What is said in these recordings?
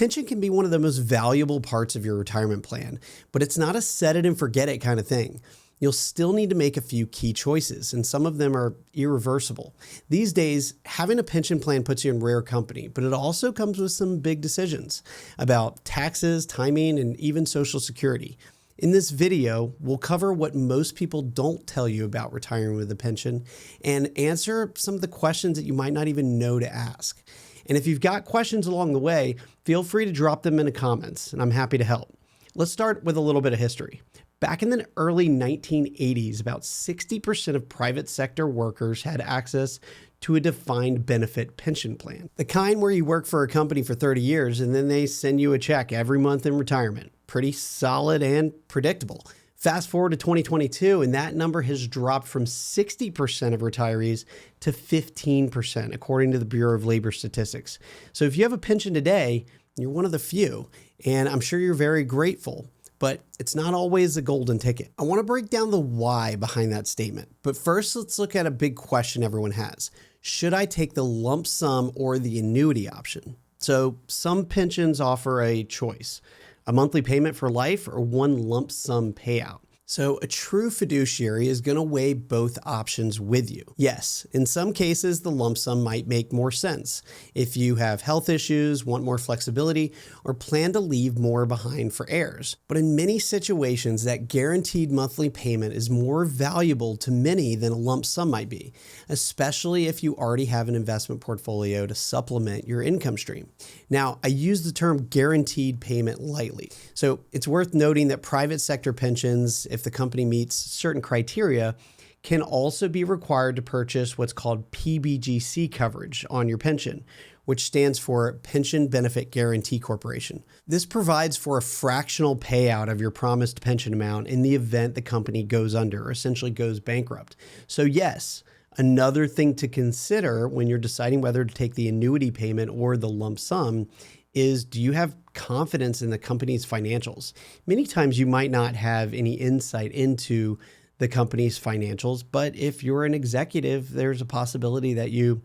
pension can be one of the most valuable parts of your retirement plan, but it's not a set it and forget it kind of thing. You'll still need to make a few key choices, and some of them are irreversible. These days, having a pension plan puts you in rare company, but it also comes with some big decisions about taxes, timing, and even Social Security. In this video, we'll cover what most people don't tell you about retiring with a pension and answer some of the questions that you might not even know to ask. And if you've got questions along the way, feel free to drop them in the comments, and I'm happy to help. Let's start with a little bit of history. Back in the early 1980s, about 60% of private sector workers had access to a defined benefit pension plan. The kind where you work for a company for 30 years and then they send you a check every month in retirement. Pretty solid and predictable. Fast forward to 2022, and that number has dropped from 60% of retirees to 15%, according to the Bureau of Labor Statistics. So if you have a pension today, you're one of the few, and I'm sure you're very grateful. But it's not always a golden ticket. I want to break down the why behind that statement. But first, let's look at a big question everyone has. Should I take the lump sum or the annuity option? So some pensions offer a choice, a monthly payment for life or one lump sum payout. So a true fiduciary is going to weigh both options with you. Yes, in some cases, the lump sum might make more sense if you have health issues, want more flexibility, or plan to leave more behind for heirs. But in many situations, that guaranteed monthly payment is more valuable to many than a lump sum might be, especially if you already have an investment portfolio to supplement your income stream. Now, I use the term guaranteed payment lightly. So it's worth noting that private sector pensions, if the company meets certain criteria, can also be required to purchase what's called PBGC coverage on your pension, which stands for Pension Benefit Guarantee Corporation. This provides for a fractional payout of your promised pension amount in the event the company goes under, or essentially goes bankrupt. So yes, another thing to consider when you're deciding whether to take the annuity payment or the lump sum is, do you have confidence in the company's financials? Many times you might not have any insight into the company's financials, but if you're an executive, there's a possibility that you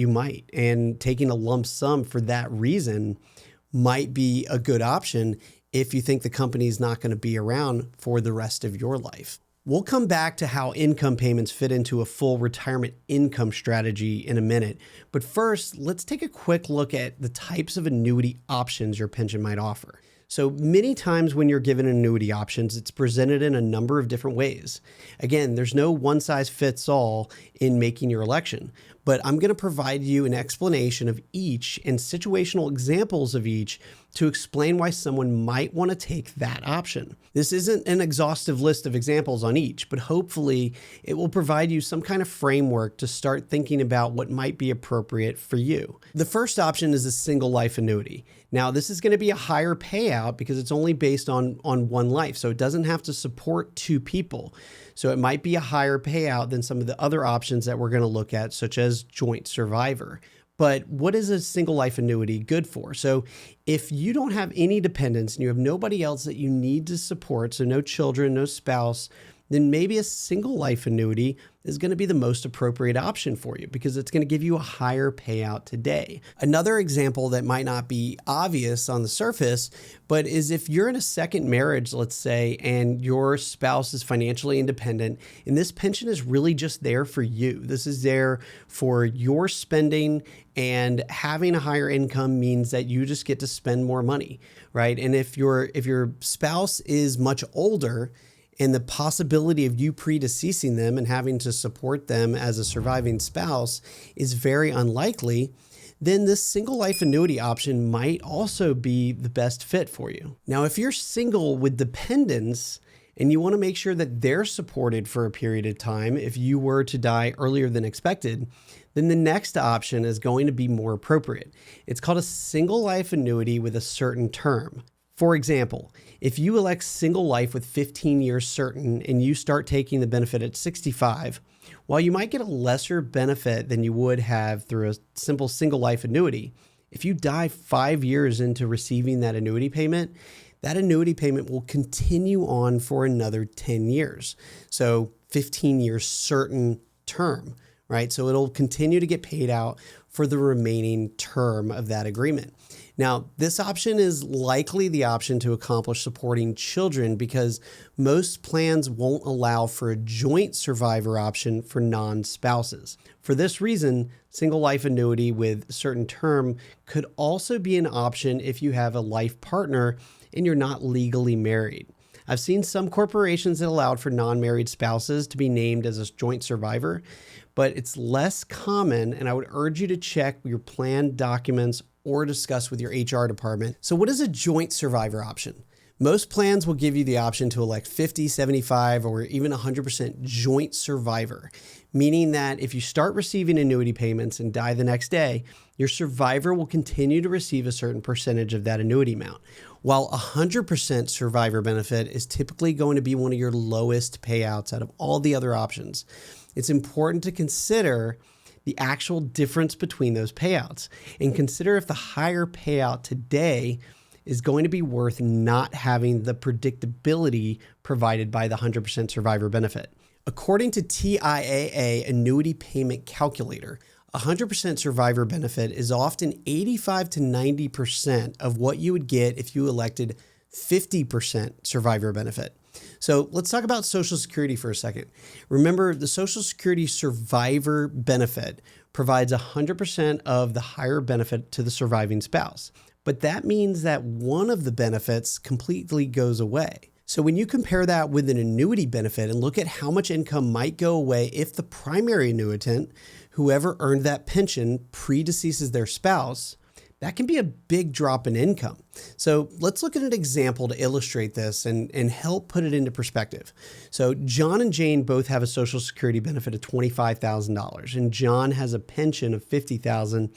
might. And taking a lump sum for that reason might be a good option if you think the company's not going to be around for the rest of your life. We'll come back to how income payments fit into a full retirement income strategy in a minute. But first, let's take a quick look at the types of annuity options your pension might offer. So many times when you're given annuity options, it's presented in a number of different ways. Again, there's no one size fits all in making your election, but I'm going to provide you an explanation of each and situational examples of each to explain why someone might want to take that option. This isn't an exhaustive list of examples on each, but hopefully it will provide you some kind of framework to start thinking about what might be appropriate for you. The first option is a single life annuity. Now, this is going to be a higher payout because it's only based on one life, so it doesn't have to support two people. So it might be a higher payout than some of the other options that we're going to look at, such as joint survivor. But what is a single life annuity good for? So if you don't have any dependents and you have nobody else that you need to support, so no children, no spouse, then maybe a single life annuity is going to be the most appropriate option for you because it's going to give you a higher payout today. Another example that might not be obvious on the surface, but is if you're in a second marriage, let's say, and your spouse is financially independent, and this pension is really just there for you. This is there for your spending, and having a higher income means that you just get to spend more money, right? And if your spouse is much older, and the possibility of you predeceasing them and having to support them as a surviving spouse is very unlikely, then this single life annuity option might also be the best fit for you. Now, if you're single with dependents and you want to make sure that they're supported for a period of time if you were to die earlier than expected, then the next option is going to be more appropriate. It's called a single life annuity with a certain term. For example, if you elect single life with 15 years certain and you start taking the benefit at 65, while you might get a lesser benefit than you would have through a simple single life annuity, if you die 5 years into receiving that annuity payment will continue on for another 10 years. So 15 years certain term, right? So it'll continue to get paid out for the remaining term of that agreement. Now, this option is likely the option to accomplish supporting children because most plans won't allow for a joint survivor option for non-spouses. For this reason, single life annuity with certain term could also be an option if you have a life partner and you're not legally married. I've seen some corporations that allowed for non-married spouses to be named as a joint survivor, but it's less common, and I would urge you to check your plan documents or discuss with your HR department. So what is a joint survivor option? Most plans will give you the option to elect 50, 75, or even 100% joint survivor, meaning that if you start receiving annuity payments and die the next day, your survivor will continue to receive a certain percentage of that annuity amount. While 100% survivor benefit is typically going to be one of your lowest payouts out of all the other options, it's important to consider the actual difference between those payouts and consider if the higher payout today is going to be worth not having the predictability provided by the 100% survivor benefit. According to TIAA Annuity Payment Calculator, 100% survivor benefit is often 85 to 90% of what you would get if you elected 50% survivor benefit. So let's talk about Social Security for a second. Remember, the Social Security survivor benefit provides 100% of the higher benefit to the surviving spouse. But that means that one of the benefits completely goes away. So when you compare that with an annuity benefit and look at how much income might go away if the primary annuitant, whoever earned that pension, predeceases their spouse, that can be a big drop in income. So let's look at an example to illustrate this and help put it into perspective. So John and Jane both have a Social Security benefit of $25,000, and John has a pension of $50,000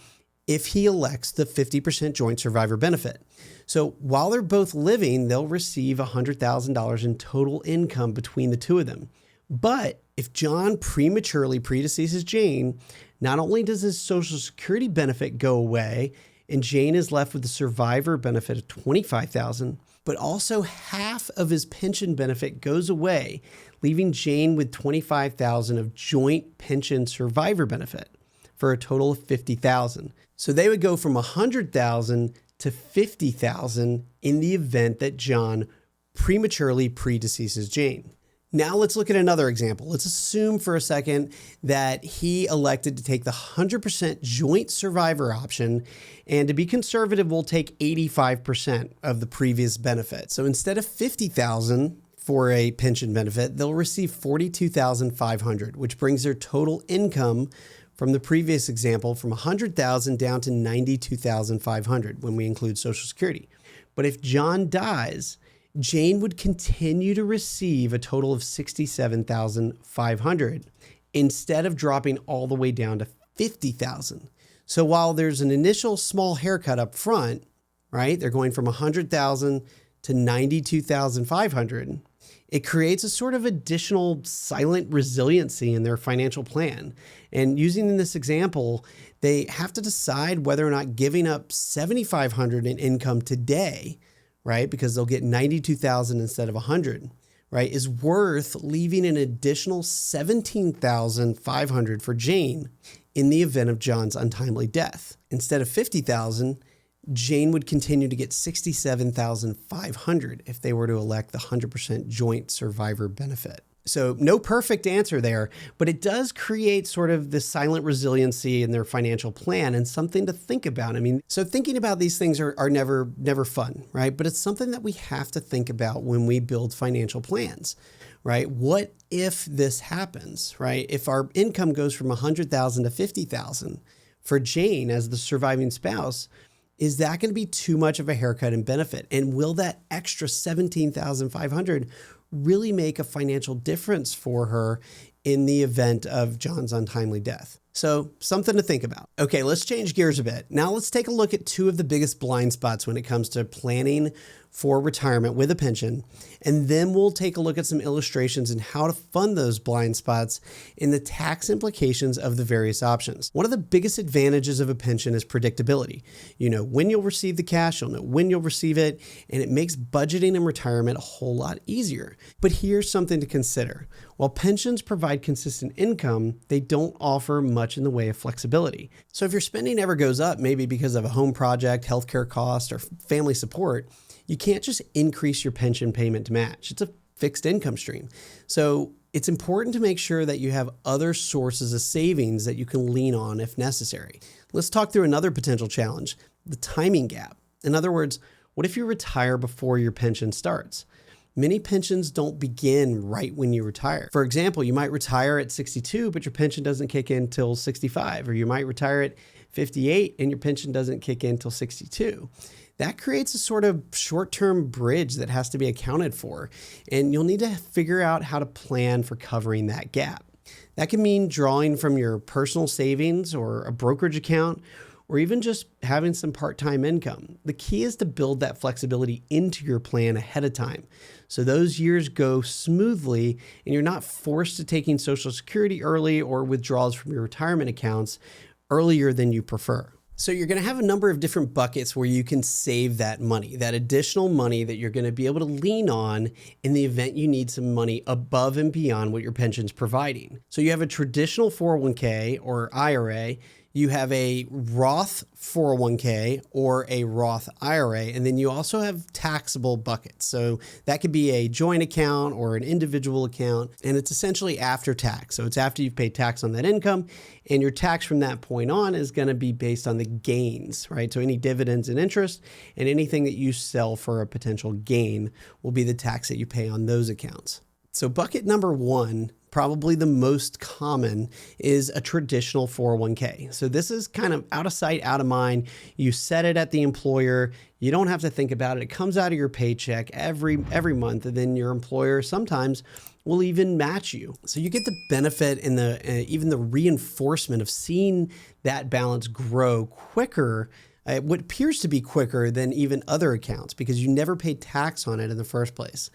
if he elects the 50% joint survivor benefit. So while they're both living, they'll receive $100,000 in total income between the two of them. But if John prematurely predeceases Jane, not only does his Social Security benefit go away and Jane is left with the survivor benefit of $25,000, but also half of his pension benefit goes away, leaving Jane with $25,000 of joint pension survivor benefit for a total of $50,000. So they would go from $100,000 to $50,000 in the event that John prematurely predeceases Jane. Now let's look at another example. Let's assume for a second that he elected to take the 100% joint survivor option, and to be conservative, we'll take 85% of the previous benefit. So instead of $50,000 for a pension benefit, they'll receive $42,500, which brings their total income from the previous example from $100,000 down to $92,500 when we include Social Security. But if John dies, Jane would continue to receive a total of $67,500 instead of dropping all the way down to $50,000. So while there's an initial small haircut up front, right? They're going from $100,000 to $92,500. It creates a sort of additional silent resiliency in their financial plan. And using this example, they have to decide whether or not giving up $7,500 in income today, right, because they'll get $92,000 instead of $100,000, right, is worth leaving an additional $17,500 for Jane in the event of John's untimely death. Instead of $50,000, Jane would continue to get $67,500 if they were to elect the 100% joint survivor benefit. So no perfect answer there, but it does create sort of this silent resiliency in their financial plan and something to think about. I mean, so thinking about these things are never fun, right? But it's something that we have to think about when we build financial plans, right? What if this happens, right? If our income goes from $100,000 to $50,000 for Jane as the surviving spouse, is that going to be too much of a haircut in benefit? And will that extra $17,500 really make a financial difference for her in the event of John's untimely death? So something to think about. Okay, let's change gears a bit. Now let's take a look at two of the biggest blind spots when it comes to planning for retirement with a pension. And then we'll take a look at some illustrations and how to fund those blind spots and the tax implications of the various options. One of the biggest advantages of a pension is predictability. You know when you'll receive the cash, you'll know when you'll receive it, and it makes budgeting and retirement a whole lot easier. But here's something to consider. While pensions provide consistent income, they don't offer much in the way of flexibility. So if your spending ever goes up, maybe because of a home project, healthcare cost, or family support, you can't just increase your pension payment to match. It's a fixed income stream. So it's important to make sure that you have other sources of savings that you can lean on if necessary. Let's talk through another potential challenge, the timing gap. In other words, what if you retire before your pension starts? Many pensions don't begin right when you retire. For example, you might retire at 62, but your pension doesn't kick in till 65, or you might retire at 58 and your pension doesn't kick in till 62. That creates a sort of short-term bridge that has to be accounted for, and you'll need to figure out how to plan for covering that gap. That can mean drawing from your personal savings or a brokerage account, or even just having some part-time income. The key is to build that flexibility into your plan ahead of time, so those years go smoothly and you're not forced to taking Social Security early or withdrawals from your retirement accounts earlier than you prefer. So you're going to have a number of different buckets where you can save that money, that additional money that you're going to be able to lean on in the event you need some money above and beyond what your pension's providing. So you have a traditional 401k or IRA, you have a Roth 401k or a Roth IRA, and then you also have taxable buckets. So that could be a joint account or an individual account, and it's essentially after tax. So it's after you've paid tax on that income, and your tax from that point on is going to be based on the gains, right? So any dividends and interest and anything that you sell for a potential gain will be the tax that you pay on those accounts. So bucket number one, probably the most common, is a traditional 401k. So this is kind of out of sight, out of mind. You set it at the employer. You don't have to think about it. It comes out of your paycheck every month, and then your employer sometimes will even match you. So you get the benefit and even the reinforcement of seeing that balance grow quicker, what appears to be quicker than even other accounts, because you never paid tax on it in the first place.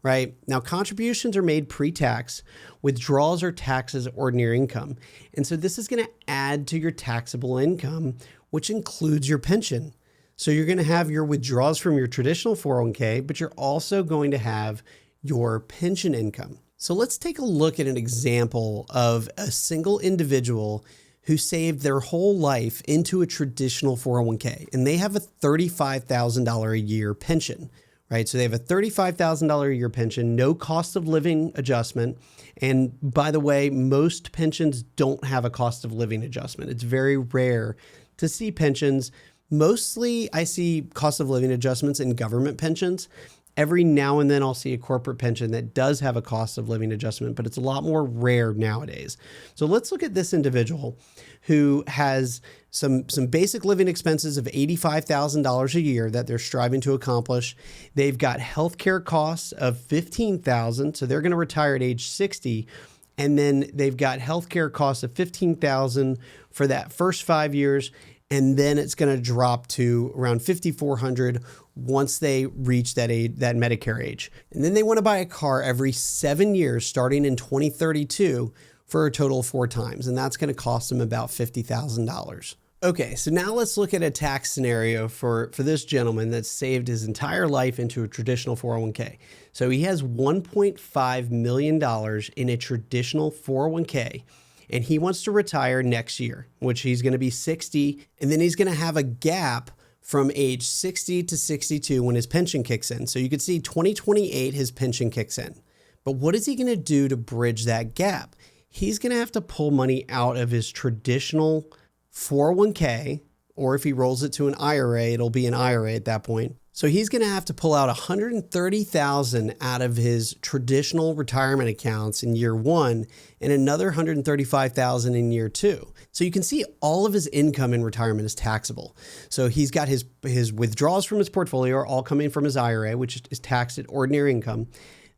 Right? Now, contributions are made pre-tax, withdrawals are taxed as ordinary income. And so this is going to add to your taxable income, which includes your pension. So you're going to have your withdrawals from your traditional 401k, but you're also going to have your pension income. So let's take a look at an example of a single individual who saved their whole life into a traditional 401k, and they have a $35,000 a year pension. Right? So they have a $35,000 a year pension, no cost of living adjustment. And by the way, most pensions don't have a cost of living adjustment. It's very rare to see pensions. Mostly I see cost of living adjustments in government pensions. Every now and then I'll see a corporate pension that does have a cost of living adjustment, but it's a lot more rare nowadays. So let's look at this individual who has some basic living expenses of $85,000 a year that they're striving to accomplish. They've got healthcare costs of $15,000, so they're going to retire at age 60. And then they've got healthcare costs of $15,000 for that first 5 years. And then it's going to drop to around $5,400 once they reach that Medicare age. And then they want to buy a car every 7 years, starting in 2032, for a total of 4 times. And that's going to cost them about $50,000. Okay, so now let's look at a tax scenario for this gentleman that saved his entire life into a traditional 401k. So he has $1.5 million in a traditional 401k. And he wants to retire next year, which he's going to be 60. And then he's going to have a gap from age 60 to 62 when his pension kicks in. So you can see 2028, his pension kicks in. But what is he going to do to bridge that gap? He's going to have to pull money out of his traditional 401k, or if he rolls it to an IRA, it'll be an IRA at that point. So he's going to have to pull out $130,000 out of his traditional retirement accounts in year 1 and another $135,000 in year 2. So you can see all of his income in retirement is taxable. So he's got his withdrawals from his portfolio are all coming from his IRA, which is taxed at ordinary income.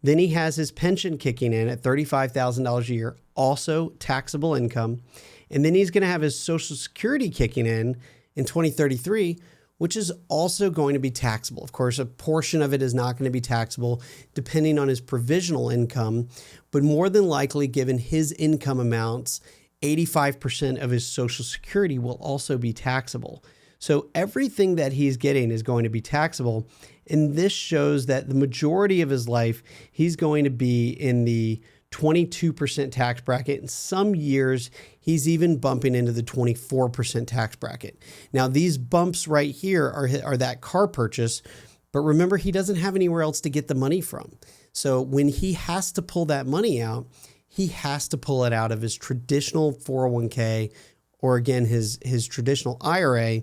Then he has his pension kicking in at $35,000 a year, also taxable income. And then he's going to have his Social Security kicking in 2033, which is also going to be taxable. Of course, a portion of it is not going to be taxable depending on his provisional income, but more than likely, given his income amounts, 85% of his Social Security will also be taxable. So everything that he's getting is going to be taxable. And this shows that the majority of his life, he's going to be in the 22% tax bracket. In some years, he's even bumping into the 24% tax bracket. Now, these bumps right here are that car purchase, but remember, he doesn't have anywhere else to get the money from. So when he has to pull that money out, he has to pull it out of his traditional 401k or again, his traditional IRA,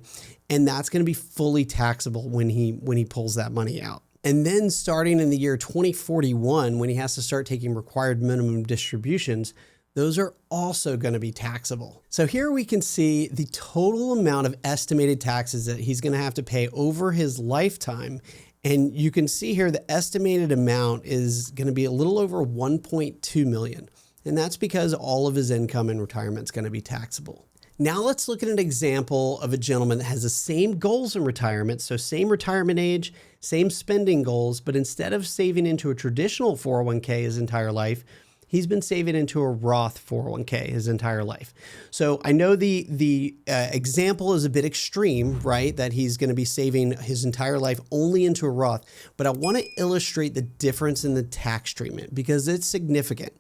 and that's going to be fully taxable when he pulls that money out. And then starting in the year 2041, when he has to start taking required minimum distributions, those are also going to be taxable. So here we can see the total amount of estimated taxes that he's going to have to pay over his lifetime. And you can see here the estimated amount is going to be a little over 1.2 million. And that's because all of his income in retirement is going to be taxable. Now let's look at an example of a gentleman that has the same goals in retirement. So same retirement age, same spending goals, but instead of saving into a traditional 401k his entire life, he's been saving into a Roth 401k his entire life. So I know the example is a bit extreme, right? That he's going to be saving his entire life only into a Roth, but I want to illustrate the difference in the tax treatment because it's significant.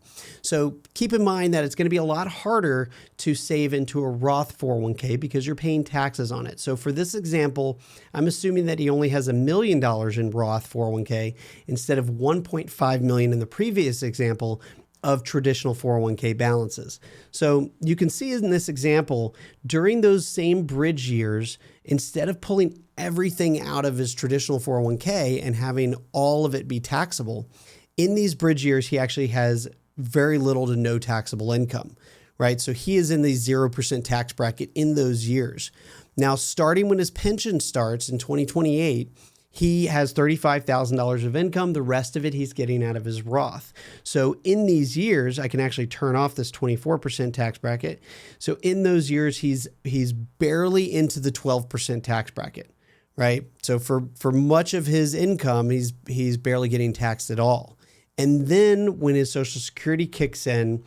So keep in mind that it's going to be a lot harder to save into a Roth 401k because you're paying taxes on it. So for this example, I'm assuming that he only has $1 million in Roth 401k instead of 1.5 million in the previous example of traditional 401k balances. So you can see in this example, during those same bridge years, instead of pulling everything out of his traditional 401k and having all of it be taxable, in these bridge years, he actually has very little to no taxable income, right? So he is in the 0% tax bracket in those years. Now, starting when his pension starts in 2028, he has $35,000 of income. The rest of it he's getting out of his Roth. So in these years, I can actually turn off this 24% tax bracket. So in those years, he's barely into the 12% tax bracket, right? So for much of his income, he's barely getting taxed at all. And then when his Social Security kicks in,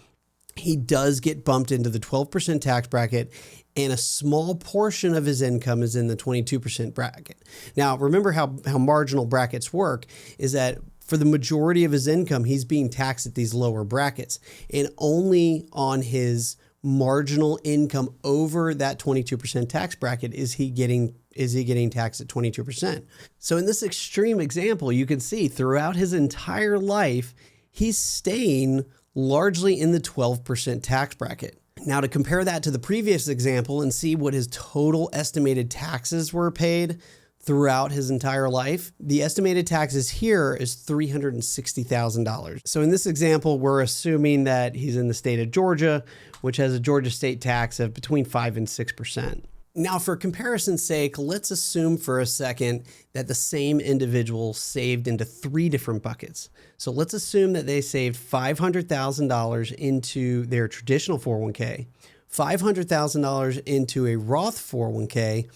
he does get bumped into the 12% tax bracket, and a small portion of his income is in the 22% bracket. Now, remember how marginal brackets work is that for the majority of his income, he's being taxed at these lower brackets, and only on his marginal income over that 22% tax bracket is he getting taxed at 22%. So in this extreme example, you can see throughout his entire life, he's staying largely in the 12% tax bracket. Now, to compare that to the previous example and see what his total estimated taxes were paid throughout his entire life, the estimated taxes here is $360,000. So in this example, we're assuming that he's in the state of Georgia, which has a Georgia state tax of between 5 and 6%. Now, for comparison's sake, let's assume for a second that the same individual saved into 3 different buckets. So let's assume that they saved $500,000 into their traditional 401k, $500,000 into a Roth 401k,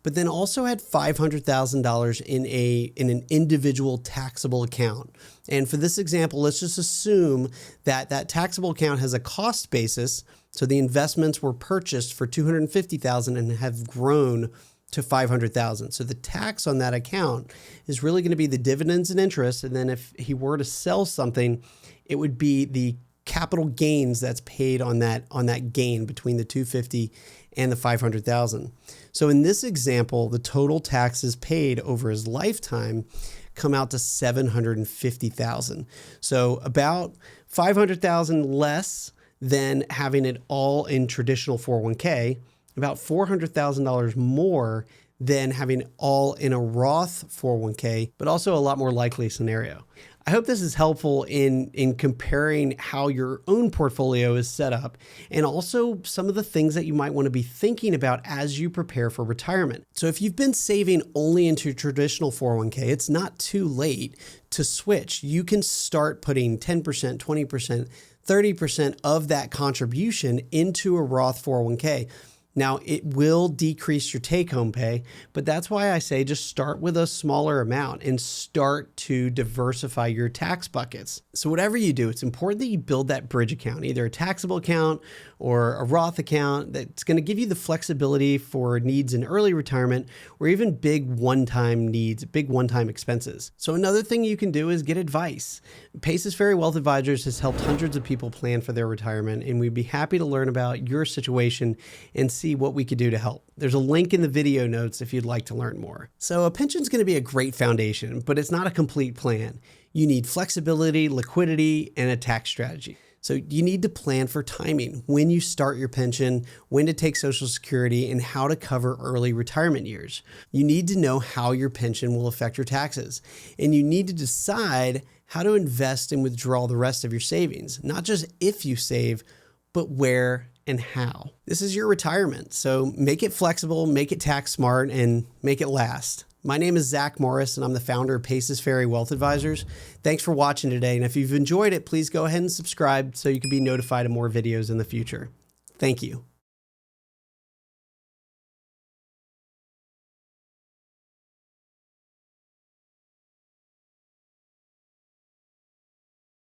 but then also had $500,000 in an individual taxable account. And for this example, let's just assume that that taxable account has a cost basis. So the investments were purchased for $250,000 and have grown to $500,000. So the tax on that account is really going to be the dividends and interest. And then if he were to sell something, it would be the capital gains that's paid on that gain between the $250,000 and the $500,000. So in this example, the total taxes paid over his lifetime come out to $750,000. So about $500,000 less than having it all in traditional 401k, about $400,000 more than having it all in a Roth 401k, but also a lot more likely scenario. I hope this is helpful in comparing how your own portfolio is set up and also some of the things that you might want to be thinking about as you prepare for retirement. So if you've been saving only into traditional 401k, it's not too late to switch. You can start putting 10%, 20%, 30% of that contribution into a Roth 401k. Now, it will decrease your take-home pay, but that's why I say just start with a smaller amount and start to diversify your tax buckets. So whatever you do, it's important that you build that bridge account, either a taxable account or a Roth account that's going to give you the flexibility for needs in early retirement or even big one-time needs, big one-time expenses. So another thing you can do is get advice. Paces Ferry Wealth Advisors has helped hundreds of people plan for their retirement, and we'd be happy to learn about your situation and see what we could do to help. There's a link in the video notes if you'd like to learn more. So a pension is going to be a great foundation, but it's not a complete plan. You need flexibility, liquidity, and a tax strategy. So you need to plan for timing, when you start your pension, when to take Social Security, and how to cover early retirement years. You need to know how your pension will affect your taxes, and you need to decide how to invest and withdraw the rest of your savings, not just if you save, but where and how. This is your retirement, so make it flexible, make it tax smart, and make it last. My name is Zach Morris, and I'm the founder of Paces Ferry Wealth Advisors. Thanks for watching today, and if you've enjoyed it, please go ahead and subscribe so you can be notified of more videos in the future. Thank you.